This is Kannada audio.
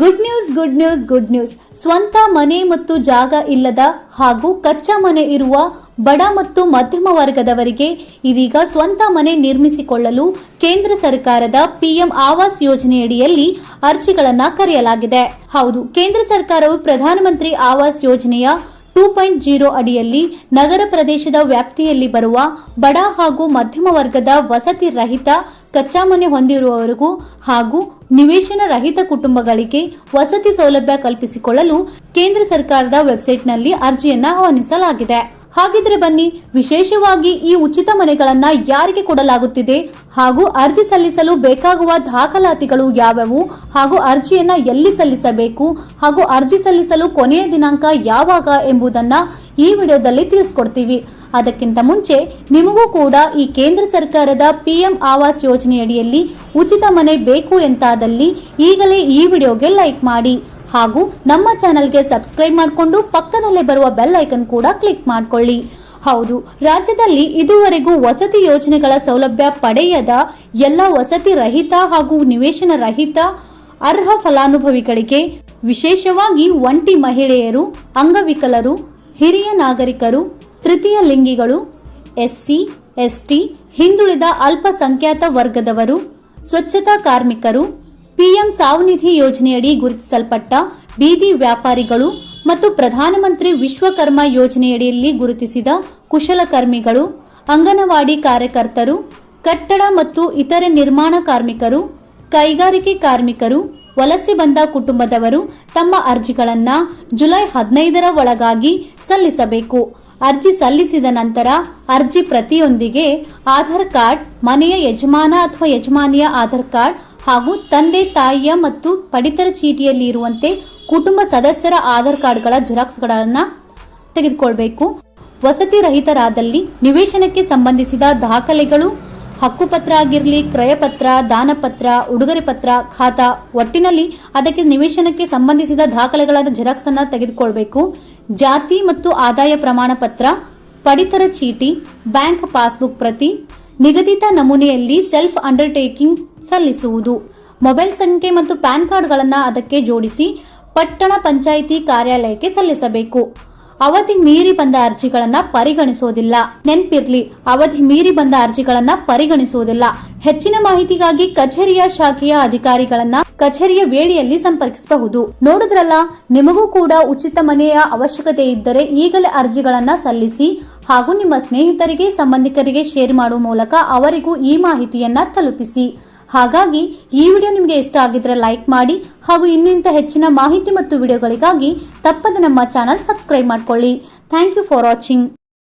ಗುಡ್ ನ್ಯೂಸ್ ಸ್ವಂತ ಮನೆ ಮತ್ತು ಜಾಗ ಇಲ್ಲದ ಹಾಗೂ ಕಚ್ಚಾ ಮನೆ ಇರುವ ಬಡ ಮತ್ತು ಮಧ್ಯಮ ವರ್ಗದವರಿಗೆ ಇದೀಗ ಸ್ವಂತ ಮನೆ ನಿರ್ಮಿಸಿಕೊಳ್ಳಲು ಕೇಂದ್ರ ಸರ್ಕಾರದ ಪಿಎಂ ಆವಾಸ್ ಯೋಜನೆಯಡಿಯಲ್ಲಿ ಅರ್ಜಿಗಳನ್ನು ಕರೆಯಲಾಗಿದೆ. ಹೌದು, ಕೇಂದ್ರ ಸರ್ಕಾರವು ಪ್ರಧಾನಮಂತ್ರಿ ಆವಾಸ್ ಯೋಜನೆಯ 2.0 ಅಡಿಯಲ್ಲಿ ನಗರ ಪ್ರದೇಶದ ವ್ಯಾಪ್ತಿಯಲ್ಲಿ ಬರುವ ಬಡ ಹಾಗೂ ಮಧ್ಯಮ ವರ್ಗದ ವಸತಿ ರಹಿತ ಕಚ್ಚಾ ಮನೆ ಹೊಂದಿರುವವರಿಗೂ ಹಾಗೂ ನಿವೇಶನ ರಹಿತ ಕುಟುಂಬಗಳಿಗೆ ವಸತಿ ಸೌಲಭ್ಯ ಕಲ್ಪಿಸಿಕೊಳ್ಳಲು ಕೇಂದ್ರ ಸರ್ಕಾರದ ವೆಬ್ಸೈಟ್ನಲ್ಲಿ ಅರ್ಜಿಯನ್ನು ಆಹ್ವಾನಿಸಲಾಗಿದೆ. ಹಾಗಿದ್ರೆ ಬನ್ನಿ, ವಿಶೇಷವಾಗಿ ಈ ಉಚಿತ ಮನೆಗಳನ್ನ ಯಾರಿಗೆ ಕೊಡಲಾಗುತ್ತಿದೆ ಹಾಗೂ ಅರ್ಜಿ ಸಲ್ಲಿಸಲು ಬೇಕಾಗುವ ದಾಖಲಾತಿಗಳು ಯಾವುವು ಹಾಗೂ ಅರ್ಜಿಯನ್ನ ಎಲ್ಲಿ ಸಲ್ಲಿಸಬೇಕು ಹಾಗೂ ಅರ್ಜಿ ಸಲ್ಲಿಸಲು ಕೊನೆಯ ದಿನಾಂಕ ಯಾವಾಗ ಎಂಬುದನ್ನ ಈ ವಿಡಿಯೋದಲ್ಲಿ ತಿಳಿಸ್ಕೊಡ್ತೀವಿ. ಅದಕ್ಕಿಂತ ಮುಂಚೆ ನಿಮಗೂ ಕೂಡ ಈ ಕೇಂದ್ರ ಸರ್ಕಾರದ ಪಿಎಂ ಆವಾಸ್ ಯೋಜನೆಯಡಿಯಲ್ಲಿ ಉಚಿತ ಮನೆ ಬೇಕು ಎಂತಾದಲ್ಲಿ ಈಗಲೇ ಈ ವಿಡಿಯೋಗೆ ಲೈಕ್ ಮಾಡಿ ಹಾಗೂ ನಮ್ಮ ಚಾನೆಲ್ಗೆ ಸಬ್ಸ್ಕ್ರೈಬ್ ಮಾಡಿಕೊಂಡು ಪಕ್ಕದಲ್ಲೇ ಬರುವ ಬೆಲ್ ಐಕನ್ ಕೂಡ ಕ್ಲಿಕ್ ಮಾಡಿಕೊಳ್ಳಿ. ಹೌದು, ರಾಜ್ಯದಲ್ಲಿ ಇದುವರೆಗೂ ವಸತಿ ಯೋಜನೆಗಳ ಸೌಲಭ್ಯ ಪಡೆಯದ ಎಲ್ಲ ವಸತಿ ರಹಿತ ಹಾಗೂ ನಿವೇಶನ ರಹಿತ ಅರ್ಹ ಫಲಾನುಭವಿಗಳಿಗೆ, ವಿಶೇಷವಾಗಿ ಒಂಟಿ ಮಹಿಳೆಯರು, ಅಂಗವಿಕಲರು, ಹಿರಿಯ ನಾಗರಿಕರು, ತೃತೀಯ ಲಿಂಗಿಗಳು, ಎಸ್ಸಿ, ಎಸ್ಟಿ, ಹಿಂದುಳಿದ ಅಲ್ಪಸಂಖ್ಯಾತ ವರ್ಗದವರು, ಸ್ವಚ್ಛತಾ ಕಾರ್ಮಿಕರು, ಪಿಎಂ ಸಾವನಿಧಿ ಯೋಜನೆಯಡಿ ಗುರುತಿಸಲ್ಪಟ್ಟ ಬೀದಿ ವ್ಯಾಪಾರಿಗಳು ಮತ್ತು ಪ್ರಧಾನಮಂತ್ರಿ ವಿಶ್ವಕರ್ಮ ಯೋಜನೆಯಡಿಯಲ್ಲಿ ಗುರುತಿಸಿದ ಕುಶಲಕರ್ಮಿಗಳು, ಅಂಗನವಾಡಿ ಕಾರ್ಯಕರ್ತರು, ಕಟ್ಟಡ ಮತ್ತು ಇತರೆ ನಿರ್ಮಾಣ ಕಾರ್ಮಿಕರು, ಕೈಗಾರಿಕೆ ಕಾರ್ಮಿಕರು, ವಲಸೆ ಬಂದ ಕುಟುಂಬದವರು ತಮ್ಮ ಅರ್ಜಿಗಳನ್ನು ಜುಲೈ 15ರ ಒಳಗಾಗಿ ಸಲ್ಲಿಸಬೇಕು. ಅರ್ಜಿ ಸಲ್ಲಿಸಿದ ನಂತರ ಅರ್ಜಿ ಪ್ರತಿಯೊಂದಿಗೆ ಆಧಾರ್ ಕಾರ್ಡ್, ಮನೆಯ ಯಜಮಾನ ಅಥವಾ ಯಜಮಾನಿಯ ಆಧಾರ್ ಕಾರ್ಡ್ ಹಾಗೂ ತಂದೆ ತಾಯಿಯ ಮತ್ತು ಪಡಿತರ ಚೀಟಿಯಲ್ಲಿ ಇರುವಂತೆ ಕುಟುಂಬ ಸದಸ್ಯರ ಆಧಾರ್ ಕಾರ್ಡ್ಗಳ ಜೆರಾಕ್ಸ್ಗಳನ್ನು ತೆಗೆದುಕೊಳ್ಬೇಕು. ವಸತಿ ರಹಿತರಾದಲ್ಲಿ ನಿವೇಶನಕ್ಕೆ ಸಂಬಂಧಿಸಿದ ದಾಖಲೆಗಳು, ಹಕ್ಕುಪತ್ರ ಆಗಿರಲಿ, ಕ್ರಯಪತ್ರ, ದಾನಪತ್ರ, ಉಡುಗೊರೆ ಪತ್ರ, ಖಾತಾ, ಒಟ್ಟಿನಲ್ಲಿ ಅದಕ್ಕೆ ನಿವೇಶನಕ್ಕೆ ಸಂಬಂಧಿಸಿದ ದಾಖಲೆಗಳ ಜೆರಾಕ್ಸ್ ಅನ್ನು ತೆಗೆದುಕೊಳ್ಬೇಕು. ಜಾತಿ ಮತ್ತು ಆದಾಯ ಪ್ರಮಾಣ ಪತ್ರ, ಪಡಿತರ ಚೀಟಿ, ಬ್ಯಾಂಕ್ ಪಾಸ್ಬುಕ್ ಪ್ರತಿ, ನಿಗದಿತ ನಮೂನೆಯಲ್ಲಿ ಸೆಲ್ಫ್ ಅಂಡರ್ಟೇಕಿಂಗ್ ಸಲ್ಲಿಸುವುದು. ಮೊಬೈಲ್ ಸಂಖ್ಯೆ ಮತ್ತು ಪ್ಯಾನ್ ಕಾರ್ಡ್ಗಳನ್ನು ಅದಕ್ಕೆ ಜೋಡಿಸಿ ಪಟ್ಟಣ ಪಂಚಾಯಿತಿ ಕಾರ್ಯಾಲಯಕ್ಕೆ ಸಲ್ಲಿಸಬೇಕು. ಅವಧಿ ಮೀರಿ ಬಂದ ಅರ್ಜಿಗಳನ್ನು ಪರಿಗಣಿಸುವುದಿಲ್ಲ. ನೆನಪಿರ್ಲಿ, ಅವಧಿ ಮೀರಿ ಬಂದ ಅರ್ಜಿಗಳನ್ನು ಪರಿಗಣಿಸುವುದಿಲ್ಲ. ಹೆಚ್ಚಿನ ಮಾಹಿತಿಗಾಗಿ ಕಚೇರಿಯ ಶಾಖೆಯ ಅಧಿಕಾರಿಗಳನ್ನ ಕಚೇರಿಯ ವೇಳೆಯಲ್ಲಿ ಸಂಪರ್ಕಿಸಬಹುದು. ನೋಡಿದ್ರಲ್ಲ, ನಿಮಗೂ ಕೂಡ ಉಚಿತ ಮನೆಯ ಅವಶ್ಯಕತೆ ಇದ್ದರೆ ಈಗಲೇ ಅರ್ಜಿಗಳನ್ನ ಸಲ್ಲಿಸಿ ಹಾಗೂ ನಿಮ್ಮ ಸ್ನೇಹಿತರಿಗೆ, ಸಂಬಂಧಿಕರಿಗೆ ಶೇರ್ ಮಾಡುವ ಮೂಲಕ ಅವರಿಗೂ ಈ ಮಾಹಿತಿಯನ್ನ ತಲುಪಿಸಿ. ಹಾಗಾಗಿ ಈ ವಿಡಿಯೋ ನಿಮಗೆ ಇಷ್ಟ ಆಗಿದ್ರೆ ಲೈಕ್ ಮಾಡಿ ಹಾಗೂ ಇನ್ನಿಂತ ಹೆಚ್ಚಿನ ಮಾಹಿತಿ ಮತ್ತು ವಿಡಿಯೋಗಳಿಗಾಗಿ ತಪ್ಪದೆ ನಮ್ಮ ಚಾನೆಲ್ ಸಬ್ಸ್ಕ್ರೈಬ್ ಮಾಡ್ಕೊಳ್ಳಿ. Thank you for watching.